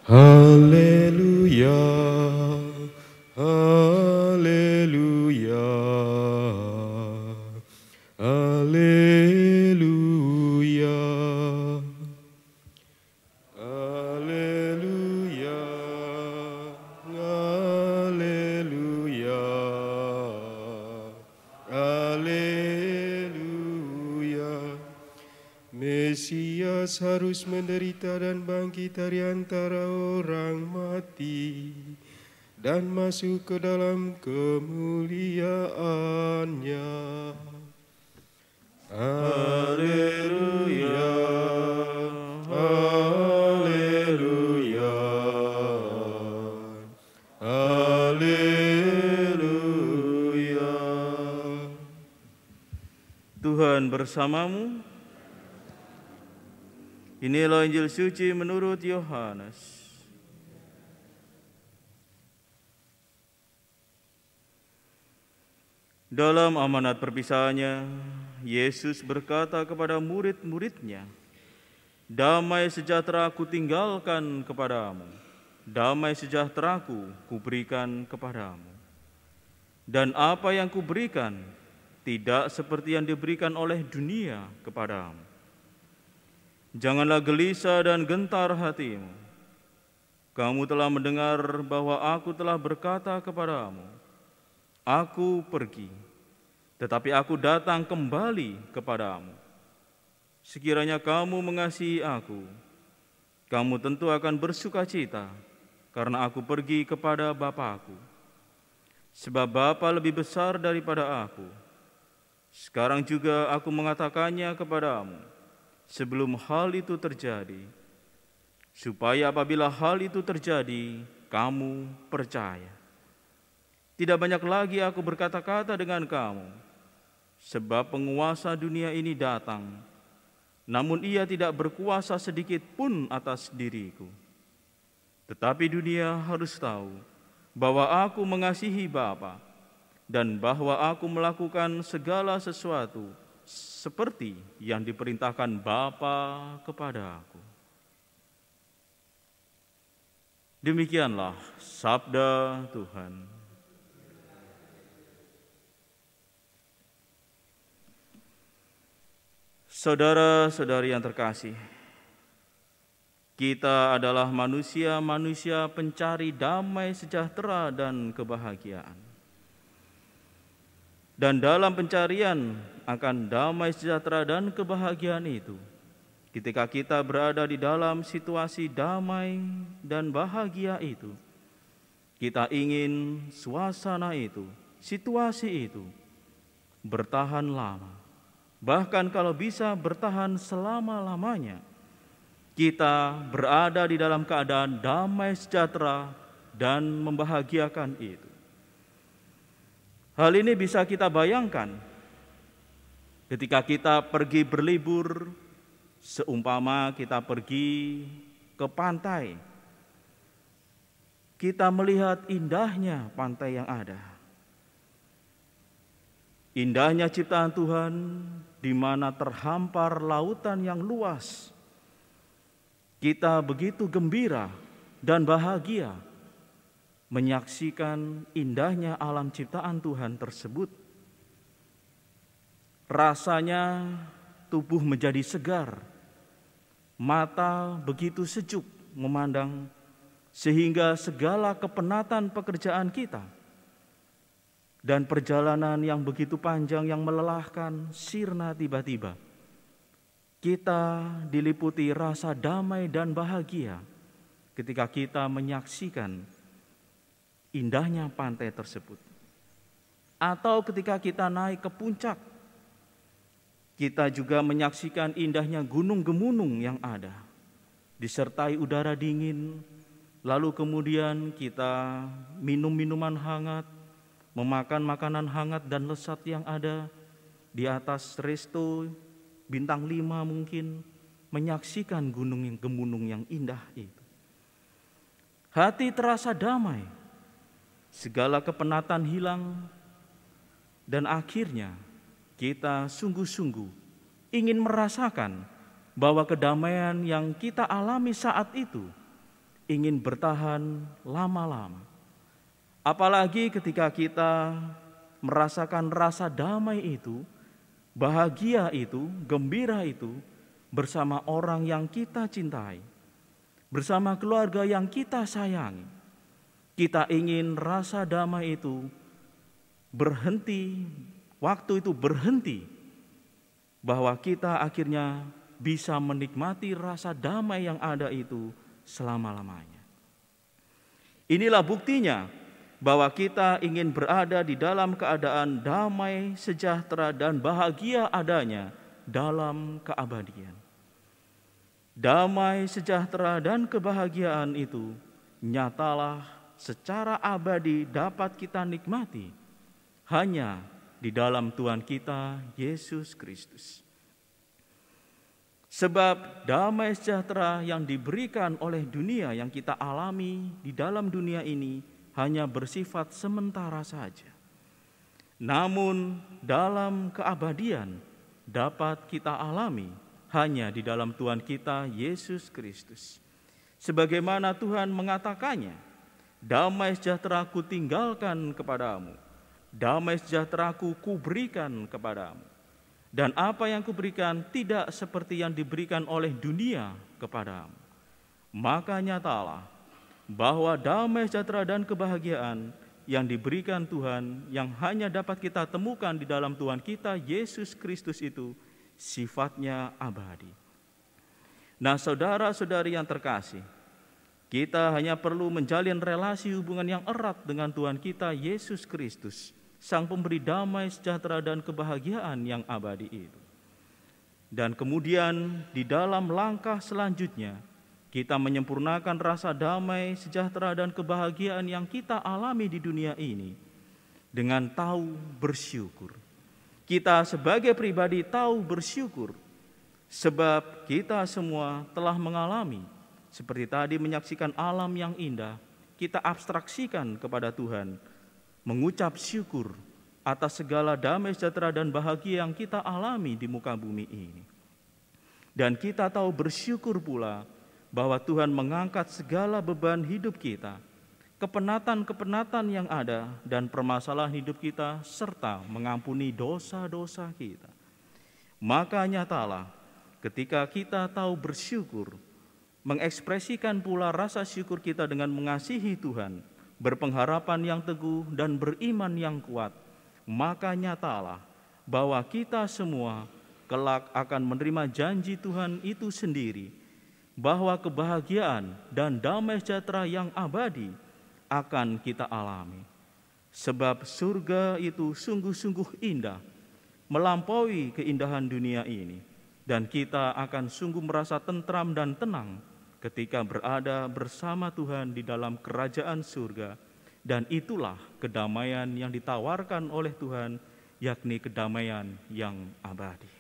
Haleluya, haleluya, haleluya, haleluya, haleluya, haleluya. Mesias harus menderita dan bangkit dari antara orang mati dan masuk ke dalam kemuliaannya. Haleluya, haleluya, haleluya. Tuhan bersamamu. Inilah Injil suci menurut Yohanes. Dalam amanat perpisahannya, Yesus berkata kepada murid-muridnya, "Damai sejahtera aku tinggalkan kepadamu, damai sejahteraku kuberikan kepadamu. Dan apa yang kuberikan tidak seperti yang diberikan oleh dunia kepadamu. Janganlah gelisah dan gentar hatimu. Kamu telah mendengar bahwa aku telah berkata kepadamu, aku pergi, tetapi aku datang kembali kepadamu. Sekiranya kamu mengasihi aku, kamu tentu akan bersukacita, karena aku pergi kepada Bapa-Ku. Sebab Bapa lebih besar daripada aku. Sekarang juga aku mengatakannya kepadamu, sebelum hal itu terjadi, supaya apabila hal itu terjadi, kamu percaya. Tidak banyak lagi aku berkata-kata dengan kamu, sebab penguasa dunia ini datang, namun ia tidak berkuasa sedikit pun atas diriku. Tetapi dunia harus tahu bahwa aku mengasihi Bapa, dan bahwa aku melakukan segala sesuatu seperti yang diperintahkan Bapa kepada aku. Demikianlah sabda Tuhan. Saudara-saudari yang terkasih, kita adalah manusia-manusia pencari damai sejahtera dan kebahagiaan. Dan dalam pencarian akan damai sejahtera dan kebahagiaan itu, ketika kita berada di dalam situasi damai dan bahagia itu, kita ingin suasana itu, situasi itu bertahan lama. Bahkan kalau bisa bertahan selama-lamanya, kita berada di dalam keadaan damai sejahtera dan membahagiakan itu. Hal ini bisa kita bayangkan ketika kita pergi berlibur, seumpama kita pergi ke pantai. Kita melihat indahnya pantai yang ada. Indahnya ciptaan Tuhan di mana terhampar lautan yang luas. Kita begitu gembira dan bahagia menyaksikan indahnya alam ciptaan Tuhan tersebut. Rasanya tubuh menjadi segar, mata begitu sejuk memandang, sehingga segala kepenatan pekerjaan kita dan perjalanan yang begitu panjang yang melelahkan sirna tiba-tiba. Kita diliputi rasa damai dan bahagia ketika kita menyaksikan indahnya pantai tersebut. Atau ketika kita naik ke puncak, kita juga menyaksikan indahnya gunung-gemunung yang ada, disertai udara dingin, lalu kemudian kita minum minuman hangat, memakan makanan hangat dan lezat yang ada di atas resto bintang 5 mungkin, menyaksikan gunung-gemunung yang indah itu. Hati terasa damai, segala kepenatan hilang, dan akhirnya kita sungguh-sungguh ingin merasakan bahwa kedamaian yang kita alami saat itu ingin bertahan lama-lama. Apalagi ketika kita merasakan rasa damai itu, bahagia itu, gembira itu bersama orang yang kita cintai, bersama keluarga yang kita sayangi. Kita ingin rasa damai itu berhenti, waktu itu berhenti, bahwa kita akhirnya bisa menikmati rasa damai yang ada itu selama-lamanya. Inilah buktinya bahwa kita ingin berada di dalam keadaan damai, sejahtera, dan bahagia adanya dalam keabadian. Damai, sejahtera, dan kebahagiaan itu nyatalah secara abadi dapat kita nikmati hanya di dalam Tuhan kita Yesus Kristus. Sebab damai sejahtera yang diberikan oleh dunia yang kita alami di dalam dunia ini hanya bersifat sementara saja. Namun dalam keabadian dapat kita alami hanya di dalam Tuhan kita Yesus Kristus. Sebagaimana Tuhan mengatakannya, damai sejahtera ku tinggalkan kepadamu, damai sejahtera ku berikan kepadamu. Dan apa yang kuberikan tidak seperti yang diberikan oleh dunia kepadamu. Maka nyatalah bahwa damai sejahtera dan kebahagiaan yang diberikan Tuhan, yang hanya dapat kita temukan di dalam Tuhan kita Yesus Kristus itu sifatnya abadi. Nah, saudara-saudari yang terkasih, kita hanya perlu menjalin relasi hubungan yang erat dengan Tuhan kita Yesus Kristus, Sang Pemberi damai, sejahtera, dan kebahagiaan yang abadi itu. Dan kemudian di dalam langkah selanjutnya, kita menyempurnakan rasa damai, sejahtera, dan kebahagiaan yang kita alami di dunia ini dengan tahu bersyukur. Kita sebagai pribadi tahu bersyukur, sebab kita semua telah mengalami, seperti tadi menyaksikan alam yang indah, kita abstraksikan kepada Tuhan, mengucap syukur atas segala damai sejahtera dan bahagia yang kita alami di muka bumi ini. Dan kita tahu bersyukur pula bahwa Tuhan mengangkat segala beban hidup kita, kepenatan-kepenatan yang ada dan permasalahan hidup kita, serta mengampuni dosa-dosa kita. Maka nyatalah ketika kita tahu bersyukur, mengekspresikan pula rasa syukur kita dengan mengasihi Tuhan, berpengharapan yang teguh dan beriman yang kuat, maka nyatalah bahwa kita semua kelak akan menerima janji Tuhan itu sendiri, bahwa kebahagiaan dan damai sejahtera yang abadi akan kita alami. Sebab surga itu sungguh-sungguh indah, melampaui keindahan dunia ini, dan kita akan sungguh merasa tentram dan tenang ketika berada bersama Tuhan di dalam kerajaan surga. Dan itulah kedamaian yang ditawarkan oleh Tuhan, yakni kedamaian yang abadi.